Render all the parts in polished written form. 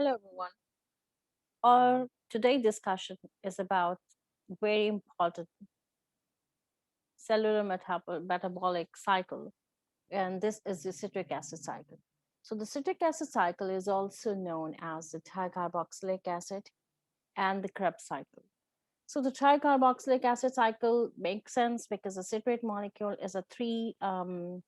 Hello, everyone. Our today discussion is about very important cellular metabolic cycle, and this is the citric acid cycle. So, the citric acid cycle is also known as the tricarboxylic acid and the Krebs cycle. So, the tricarboxylic acid cycle makes sense because the citrate molecule is a three carbon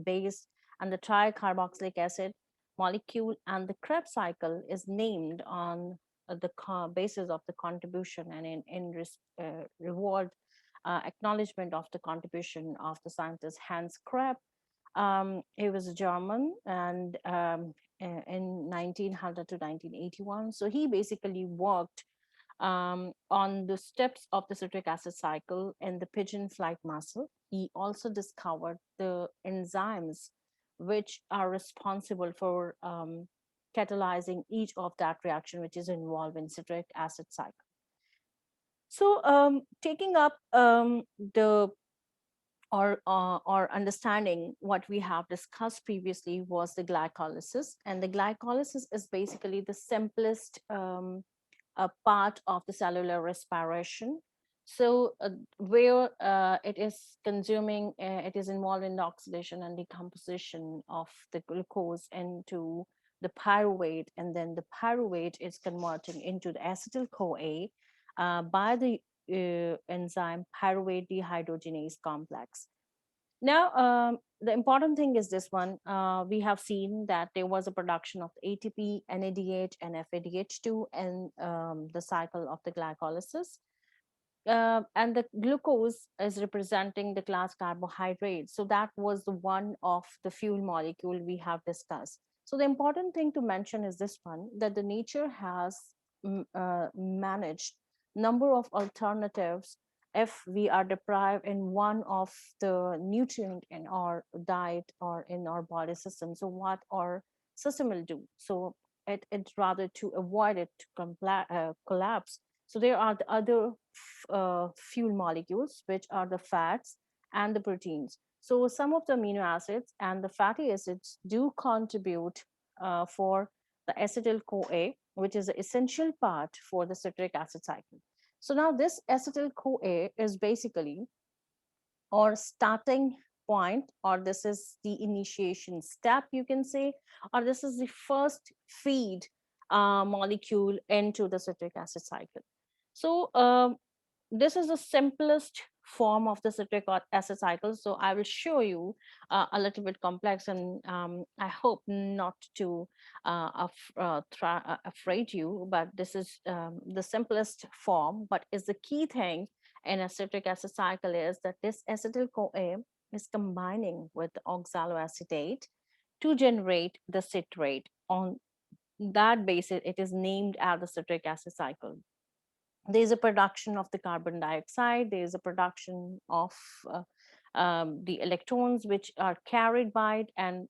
base, and the tricarboxylic acid molecule and the Krebs cycle is named on the basis of the contribution and in reward acknowledgement of the contribution of the scientist Hans Krebs. He was a German and in 1900 to 1981. So he basically worked on the steps of the citric acid cycle in the pigeon flight muscle. He also discovered the enzymes which are responsible for catalyzing each of that reaction which is involved in citric acid cycle. So taking up the or understanding what we have discussed previously was the glycolysis, and the glycolysis is basically the simplest a part of the cellular respiration. So, where it is consuming, it is involved in the oxidation and decomposition of the glucose into the pyruvate, and then the pyruvate is converting into the acetyl CoA by the enzyme pyruvate dehydrogenase complex. Now, the important thing is this one. We have seen that there was a production of ATP, NADH, and FADH2 in the cycle of the glycolysis. And the glucose is representing the class carbohydrate. So that was the one of the fuel molecule we have discussed. So the important thing to mention is this one, that the nature has managed number of alternatives if we are deprived in one of the nutrient in our diet or in our body system. So what our system will do? So it's rather to avoid it to collapse. So there are the other fuel molecules, which are the fats and the proteins. So some of the amino acids and the fatty acids do contribute for the acetyl CoA, which is the essential part for the citric acid cycle. So now this acetyl CoA is basically or starting point, or this is the initiation step, you can say, or this is the first feed molecule into the citric acid cycle. So this is the simplest form of the citric acid cycle. So I will show you a little bit complex, and I hope not to afraid you, but this is the simplest form. But is the key thing in a citric acid cycle is that this acetyl CoA is combining with the oxaloacetate to generate the citrate. On that basis, it is named as the citric acid cycle. There's a production of the carbon dioxide, there's a production of the electrons which are carried by it, and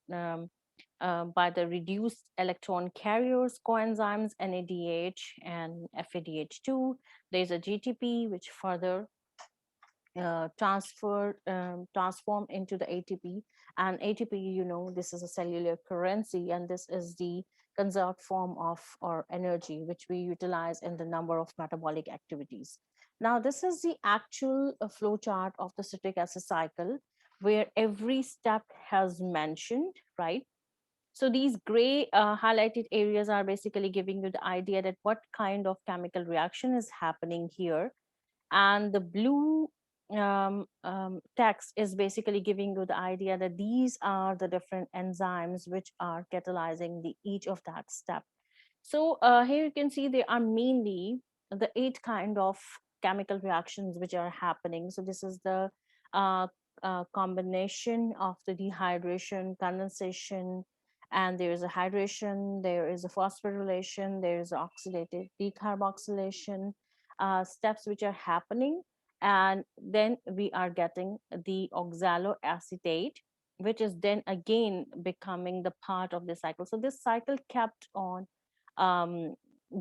by the reduced electron carriers, coenzymes NADH and FADH2. There's a GTP which further transform into the ATP. And ATP, this is a cellular currency, and this is the conserved form of our energy, which we utilize in the number of metabolic activities. Now, this is the actual flow chart of the citric acid cycle, where every step has mentioned, right? So these gray highlighted areas are basically giving you the idea that what kind of chemical reaction is happening here, and the blue text is basically giving you the idea that these are the different enzymes which are catalyzing the each of that step. So here you can see there are mainly the 8 kind of chemical reactions which are happening. So this is the uh, combination of the dehydration, condensation, and there is a hydration, there is a phosphorylation, there is oxidative decarboxylation steps which are happening. And then we are getting the oxaloacetate, which is then again becoming the part of the cycle. So this cycle kept on um,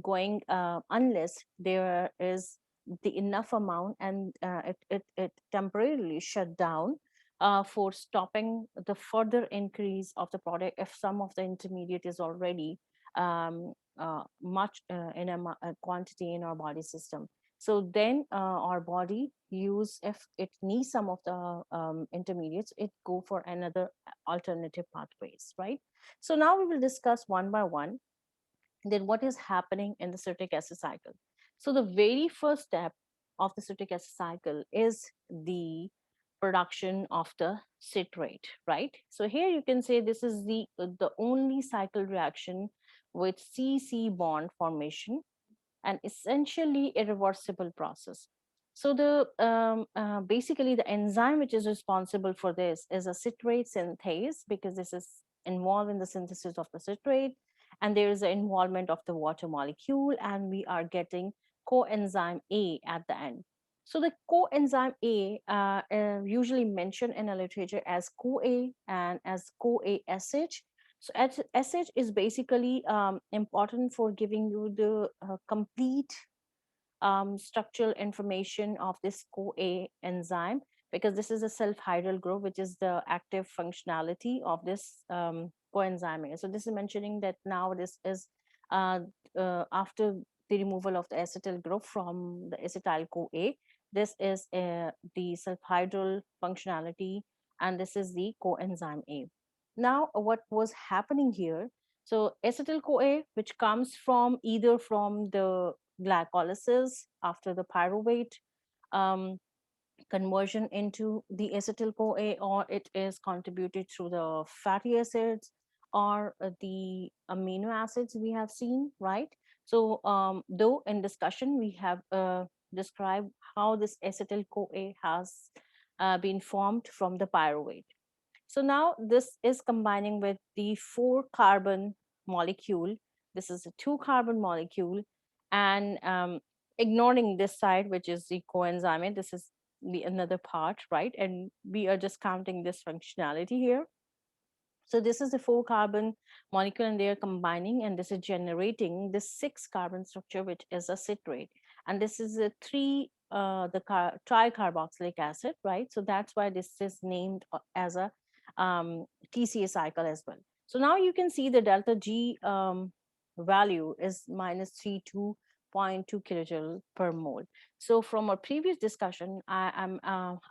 going unless there is the enough amount, and it temporarily shut down for stopping the further increase of the product if some of the intermediate is already much in a quantity in our body system. So then our body use, if it needs some of the intermediates, it go for another alternative pathways, right? So now we will discuss one by one then what is happening in the citric acid cycle. So the very first step of the citric acid cycle is the production of the citrate, right? So here you can say this is the only cycle reaction with C-C bond formation, and essentially irreversible process. So the basically the enzyme which is responsible for this is a citrate synthase, because this is involved in the synthesis of the citrate, and there is an involvement of the water molecule, and we are getting coenzyme A at the end. So the coenzyme A usually mentioned in the literature as CoA and as CoA SH. So SH is basically important for giving you the complete structural information of this CoA enzyme, because this is a self-hydral group, which is the active functionality of this coenzyme A. So this is mentioning that now this is uh, after the removal of the acetyl group from the acetyl CoA, this is the self-hydral functionality, and this is the coenzyme A. Now, what was happening here? So acetyl CoA, which comes from either from the glycolysis after the pyruvate um, conversion into the acetyl CoA, or it is contributed through the fatty acids or the amino acids we have seen, right? So though in discussion we have described how this acetyl CoA has been formed from the pyruvate. So now this is combining with the 4 carbon molecule. This is a 2 carbon molecule, and ignoring this side, which is the coenzyme. This is the another part, right? And we are just counting this functionality here. So this is the 4 carbon molecule, and they are combining, and this is generating this 6 carbon structure, which is a citrate. And this is a tricarboxylic acid, right? So that's why this is named as a TCA cycle as well. So now you can see the delta G value is minus 32.2 kilojoule per mole. So from our previous discussion, I am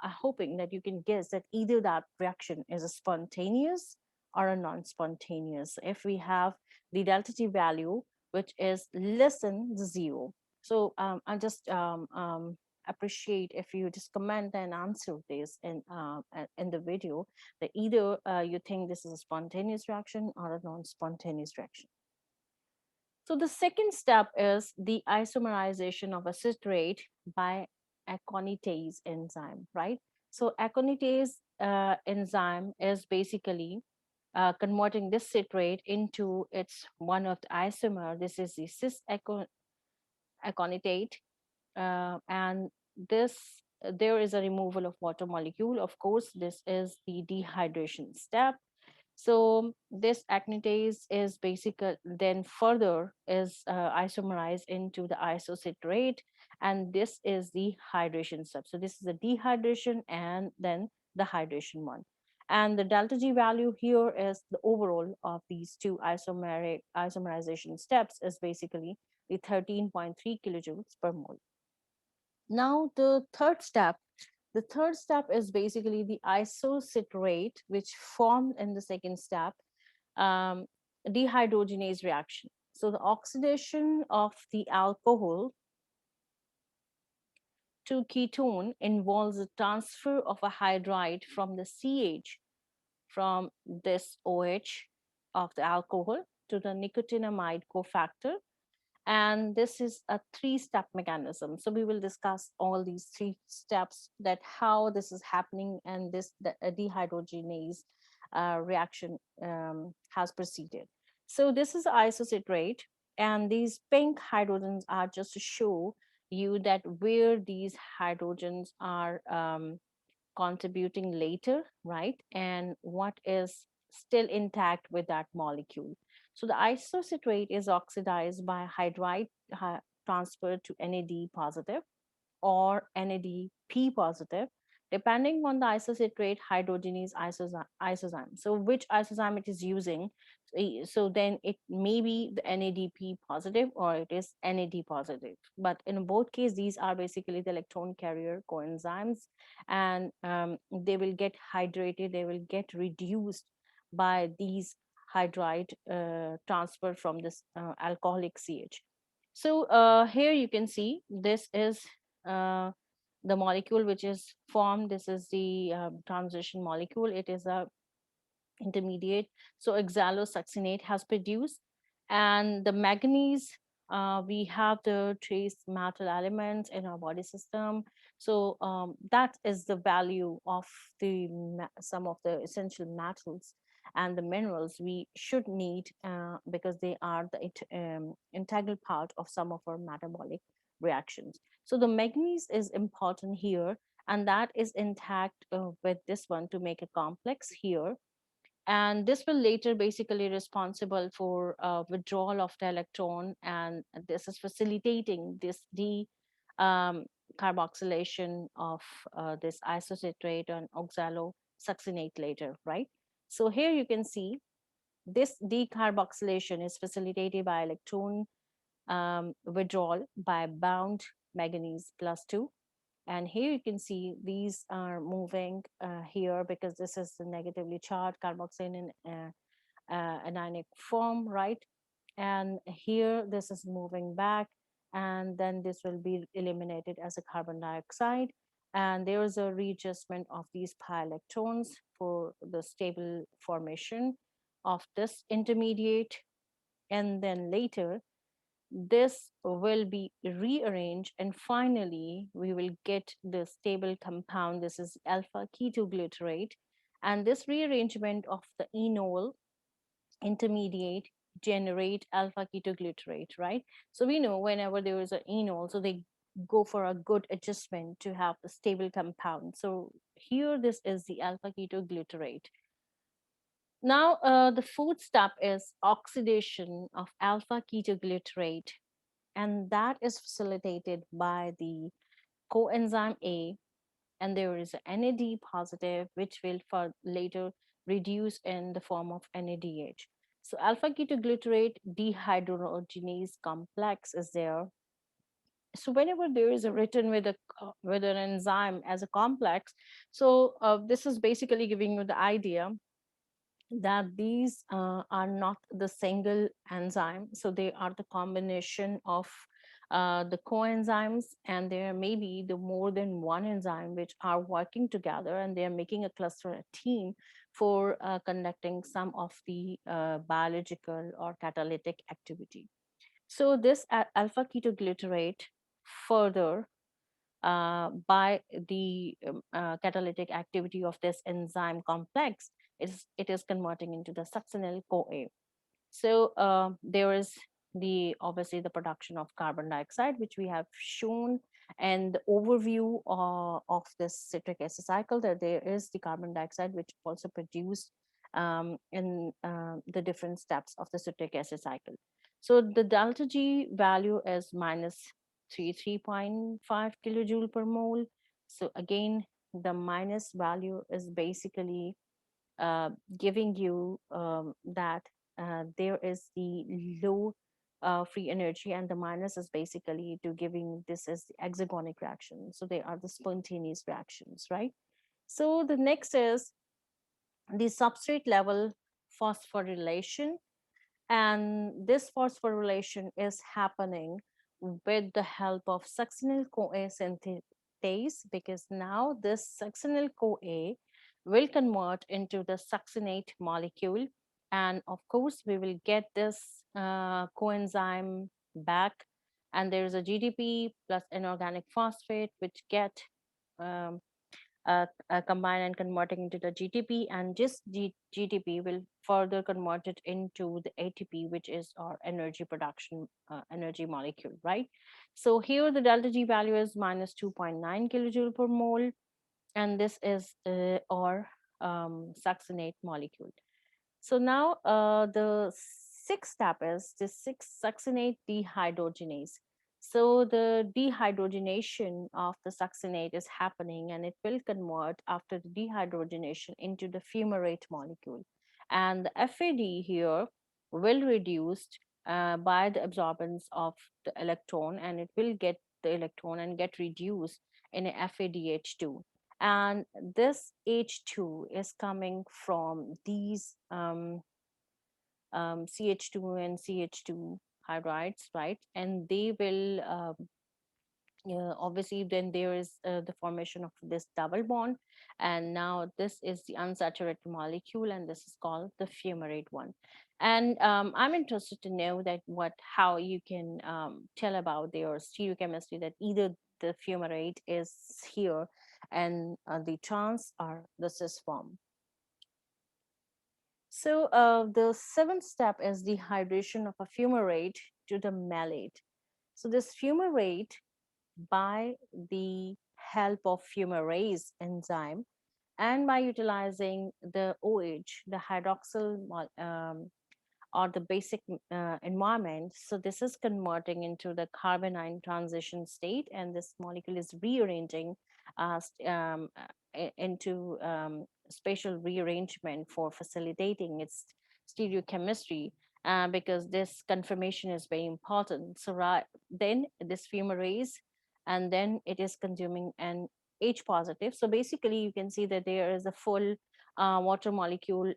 hoping that you can guess that either that reaction is a spontaneous or a non-spontaneous if we have the delta T value which is less than the zero. So I just appreciate if you just comment and answer this in the video, that either you think this is a spontaneous reaction or a non-spontaneous reaction. So the second step is the isomerization of a citrate by aconitase enzyme, right? So aconitase enzyme is basically converting this citrate into its one of the isomer. This is the cis aconitate, and this there is a removal of water molecule. Of course, this is the dehydration step. So this acnitase is basically then further is isomerized into the isocitrate, and this is the hydration step. So this is the dehydration and then the hydration one. And the delta G value here is the overall of these two isomerization steps is basically the 13.3 kilojoules per mole. Now the third step is basically the isocitrate, which formed in the second step, um, dehydrogenase reaction. So the oxidation of the alcohol to ketone involves the transfer of a hydride from the CH, from this OH of the alcohol, to the nicotinamide cofactor, and this is a 3-step mechanism. So we will discuss all these 3 steps, that how this is happening, and this the dehydrogenase reaction has proceeded. So this is isocitrate, and these pink hydrogens are just to show you that where these hydrogens are contributing later, right? And what is still intact with that molecule. So the isocitrate is oxidized by hydride transfer to NAD positive or NADP positive, depending on the isocitrate hydrogenase isozyme. So which isozyme it is using, so then it may be the NADP positive or it is NAD positive. But in both cases, these are basically the electron carrier coenzymes, and they will get hydrated, they will get reduced by these hydride transfer from this alcoholic CH. So here you can see this is uh, the molecule which is formed. This is the transition molecule. It is a intermediate. So oxalosuccinate has produced, and the manganese, we have the trace metal elements in our body system. So that is the value of the some of the essential metals and the minerals we should need, because they are the integral part of some of our metabolic reactions. So the manganese is important here, and that is intact with this one to make a complex here, and this will later basically responsible for withdrawal of the electron, and this is facilitating this carboxylation of this isocitrate and oxalosuccinate later, right? So here you can see this decarboxylation is facilitated by electron withdrawal by bound manganese plus 2. And here you can see these are moving here because this is the negatively charged carboxyl in anionic form, right? And here this is moving back, and then this will be eliminated as a carbon dioxide. And there is a readjustment of these pi electrons for the stable formation of this intermediate. And then later, this will be rearranged, and finally we will get the stable compound. This is alpha ketoglutarate, and this rearrangement of the enol intermediate generate alpha ketoglutarate, right? So we know whenever there is an enol, so they go for a good adjustment to have the stable compound. So here this is the alpha ketoglutarate. Now the fourth step is oxidation of alpha ketoglutarate, and that is facilitated by the coenzyme A, and there is an NAD positive, which will for later reduce in the form of NADH. So alpha ketoglutarate dehydrogenase complex is there. So whenever there is a written with a with an enzyme as a complex, so this is basically giving you the idea that these are not the single enzyme. So they are the combination of the coenzymes, and there may be the more than one enzyme which are working together, and they are making a cluster, a team for conducting some of the biological or catalytic activity. So this alpha ketoglutarate further by the catalytic activity of this enzyme complex, it is converting into the succinyl CoA. So there is the obviously the production of carbon dioxide, which we have shown, and the overview of this citric acid cycle, that there is the carbon dioxide which also produced in the different steps of the citric acid cycle. So the delta G value is minus 3.5 kilojoule per mole. So again, the minus value is basically giving you that there is the low free energy, and the minus is basically to giving this as the exergonic reaction. So they are the spontaneous reactions, right? So the next is the substrate level phosphorylation, and this phosphorylation is happening with the help of succinyl CoA synthetase, because now this succinyl CoA will convert into the succinate molecule. And of course, we will get this coenzyme back, and there is a GDP plus inorganic phosphate, which get um, combine and converting into the GTP, and just GTP will further convert it into the ATP, which is our energy production energy molecule, right? So here the delta G value is minus 2.9 kilojoule per mole, and this is our succinate molecule. So now the sixth step is the 6 succinate dehydrogenase. So the dehydrogenation of the succinate is happening, and it will convert after the dehydrogenation into the fumarate molecule. And the FAD here will reduce by the absorbance of the electron, and it will get the electron and get reduced in a FADH2. And this H2 is coming from these CH2 and CH2 hydrides, right? And they will obviously then there is the formation of this double bond, and now this is the unsaturated molecule, and this is called the fumarate one. And I'm interested to know that what how you can tell about their stereochemistry, that either the fumarate is here and the trans or the cis form. So the seventh step is the hydration of a fumarate to the malate. So this fumarate, by the help of fumarase enzyme and by utilizing the OH, the or the basic environment. So this is converting into the carbonyl transition state, and this molecule is rearranging into spatial rearrangement for facilitating its stereochemistry, because this conformation is very important. So then this fumarase, and then it is consuming an H positive. So basically, you can see that there is a full water molecule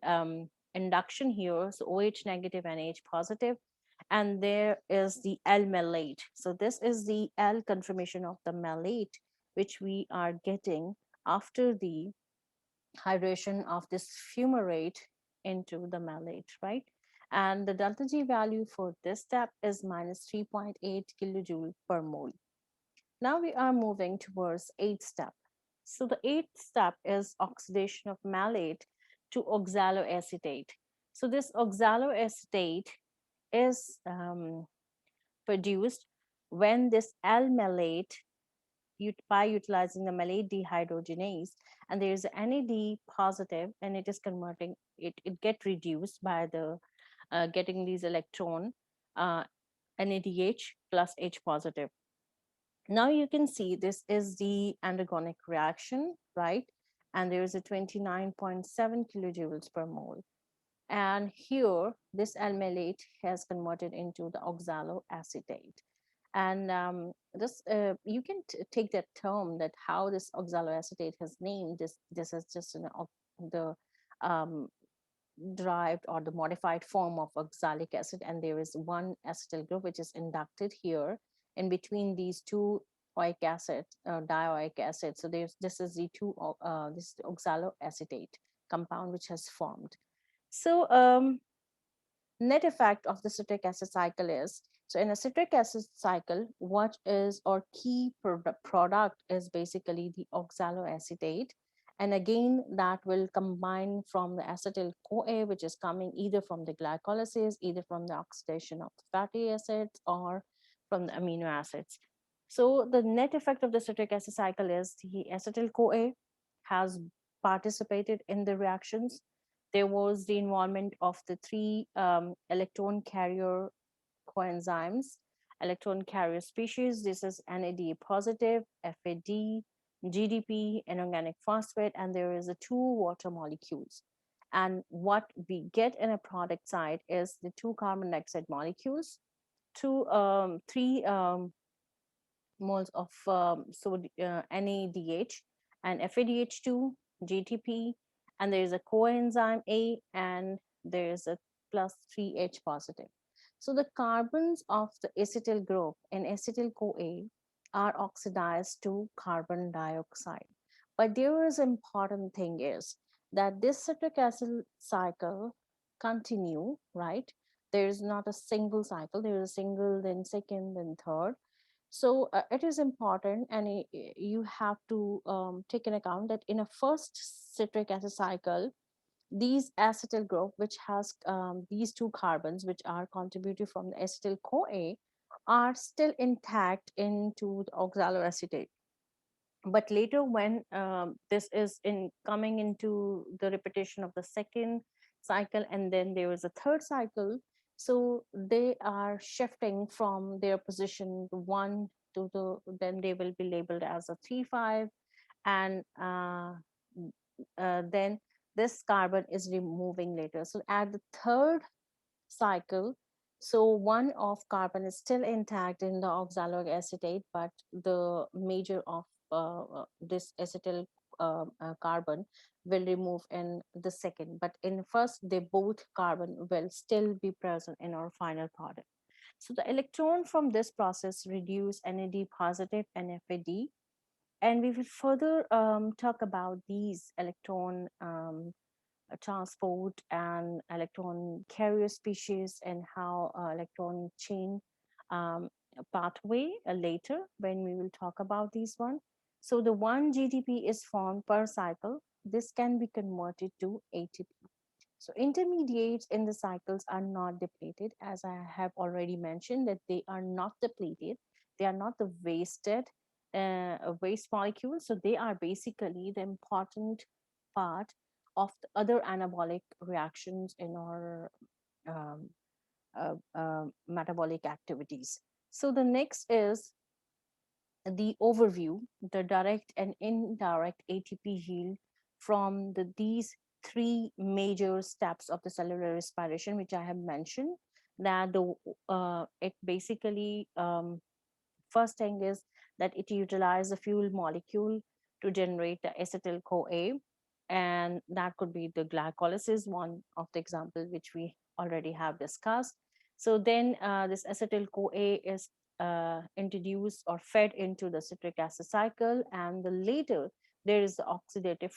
induction here, so OH negative and H positive, and there is the L malate. So this is the L conformation of the malate, which we are getting after the hydration of this fumarate into the malate, right? And the delta G value for this step is minus 3.8 kilojoule per mole. Now we are moving towards eighth step. So the eighth step is oxidation of malate to oxaloacetate. So this oxaloacetate is produced when this L-malate, by utilizing the malate dehydrogenase, and there is NAD positive, and it is converting it get reduced by the getting these electron uh, NADH plus H positive. Now you can see this is the androgonic reaction, right? And there is a 29.7 kilojoules per mole. And here, this almalate has converted into the oxaloacetate. And this you can take that term, that how this oxaloacetate has named this. This is just the um, derived or the modified form of oxalic acid, and there is one acetyl group which is inducted here in between these two oic acid, dioic acid. So there's this is the two this oxaloacetate compound which has formed. So net effect of the citric acid cycle is, so in a citric acid cycle, what is or key product is basically the oxaloacetate, and again that will combine from the acetyl CoA, which is coming either from the glycolysis, either from the oxidation of the fatty acids, or from the amino acids. So the net effect of the citric acid cycle is the acetyl CoA has participated in the reactions. There was the involvement of the three electron carrier coenzymes, electron carrier species. This is NAD positive, FAD, GDP, inorganic phosphate, and there is a two water molecules. And what we get in a product side is the two carbon dioxide molecules, three moles of NADH and FADH2, GTP, and there is a coenzyme A, and there is a plus 3H positive. So the carbons of the acetyl group in acetyl CoA are oxidized to carbon dioxide. But there is important thing is that this citric acid cycle continue, right? There is not a single cycle. There is a single, then second, then third. So it is important, and you have to take in account that in a first citric acid cycle, these acetyl group, which has these two carbons, which are contributed from the acetyl CoA, are still intact into the oxaloacetate. But later, when this is in coming into the repetition of the second cycle, and then there is a third cycle, So they are shifting from their position one to the, then they will be labeled as a 3,5, and then this carbon is removing later. So at the third cycle, so one of carbon is still intact in the oxaloacetate, but the major of this acetyl carbon will remove in the second. But in first, they both carbon will still be present in our final product. So the electron from this process reduce NAD positive and FAD, and we will further talk about these electron transport and electron carrier species, and how electron chain um, pathway later when we will talk about these one. So the 1 GDP is formed per cycle. This can be converted to ATP. So intermediates in the cycles are not depleted, as I have already mentioned that they are not depleted. They are not the wasted waste molecules. So they are basically the important part of the other anabolic reactions in our um, metabolic activities. So the next is the overview, the direct and indirect ATP yield from these three major steps of the cellular respiration, which I have mentioned. That the it basically first thing is that it utilizes a fuel molecule to generate the acetyl CoA, and that could be the glycolysis, one of the example which we already have discussed. So then this acetyl CoA is introduced or fed into the citric acid cycle, and the later there is the oxidative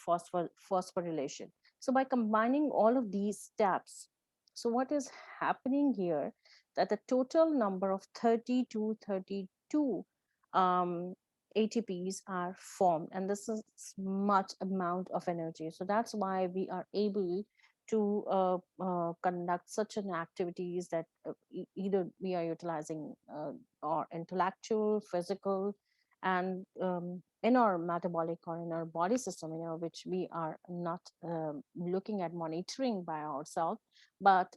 phosphorylation. So by combining all of these steps, so what is happening here, that the total number of 30 to 32 ATPs are formed, and this is much amount of energy. So that's why we are able to conduct such an activities that either we are utilizing or intellectual, physical, and in our metabolic or in our body system, which we are not looking at monitoring by ourselves, but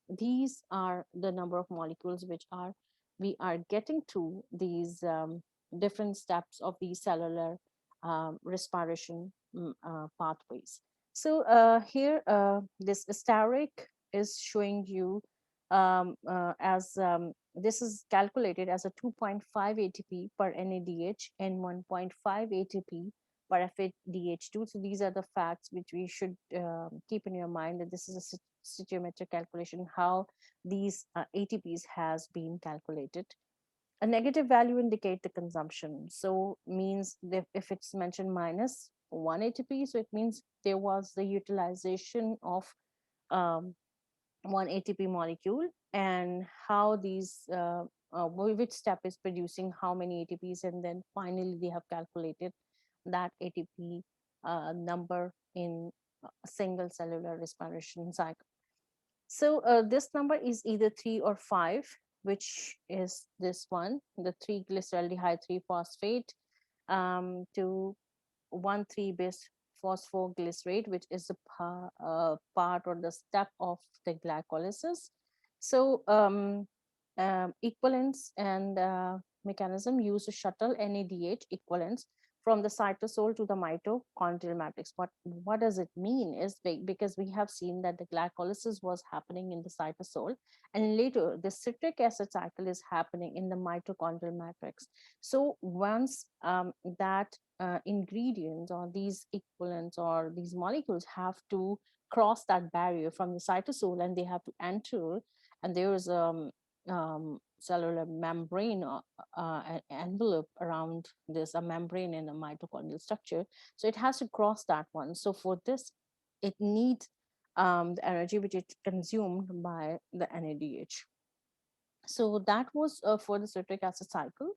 these are the number of molecules which are we are getting through these different steps of the cellular respiration pathways. So here, this asterisk is showing you as this is calculated as a 2.5 ATP per NADH and 1.5 ATP per FADH2. So these are the facts which we should keep in your mind, that this is a stoichiometric calculation, how these ATPs has been calculated. A negative value indicate the consumption. So means that if it's mentioned minus 1 ATP, so it means there was the utilization of um, one ATP molecule, and how these which step is producing how many ATPs, and then finally they have calculated that ATP number in a single cellular respiration cycle. So this number is either 3 or 5, which is this one, the 3-glyceraldehyde 3-phosphate to 1,3-bis phosphoglycerate, which is a part or the step of the glycolysis. So equivalence and mechanism use to shuttle NADH equivalents from the cytosol to the mitochondrial matrix. What does it mean is because we have seen that the glycolysis was happening in the cytosol, and later the citric acid cycle is happening in the mitochondrial matrix. So once that ingredients or these equivalents or these molecules have to cross that barrier from the cytosol, and they have to enter, and there is cellular membrane envelope around this, a membrane in a mitochondrial structure. So it has to cross that one. So for this, it needs the energy which is consumed by the NADH. So that was for the citric acid cycle.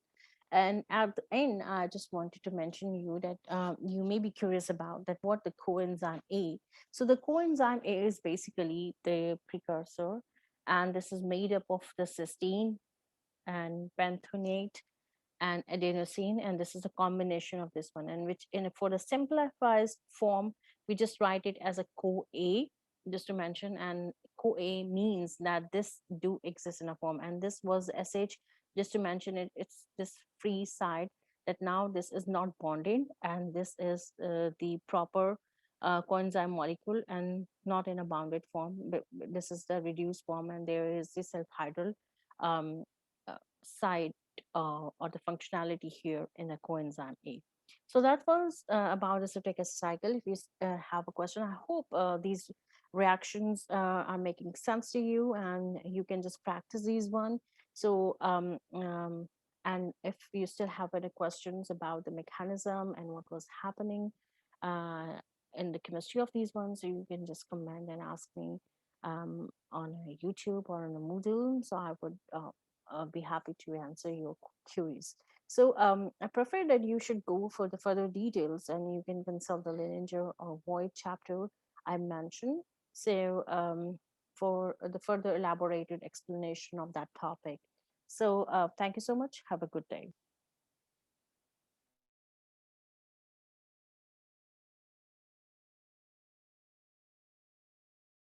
And at the end, I just wanted to mention you that you may be curious about that what the coenzyme A. So the coenzyme A is basically the precursor, and this is made up of the cysteine and panthenate and adenosine, and this is a combination of this one. And which in for the simplified form, we just write it as a CoA. just to mention, and CoA means that this do exist in a form, and this was SH, just to mention it, it's this free side, that now this is not bonded, and this is the proper coenzyme molecule and not in a bounded form, but this is the reduced form, and there is the self-hydral um, side or the functionality here in a coenzyme A. So that was about the citric acid cycle. If you have a question, I hope these reactions are making sense to you, and you can just practice these one. So and if you still have any questions about the mechanism and what was happening uh, in the chemistry of these ones, so you can just comment and ask me on a YouTube or on a Moodle. So I would be happy to answer your queries. So I prefer that you should go for the further details, and you can consult the linear or void chapter I mentioned. So for the further elaborated explanation of that topic. So thank you so much. Have a good day.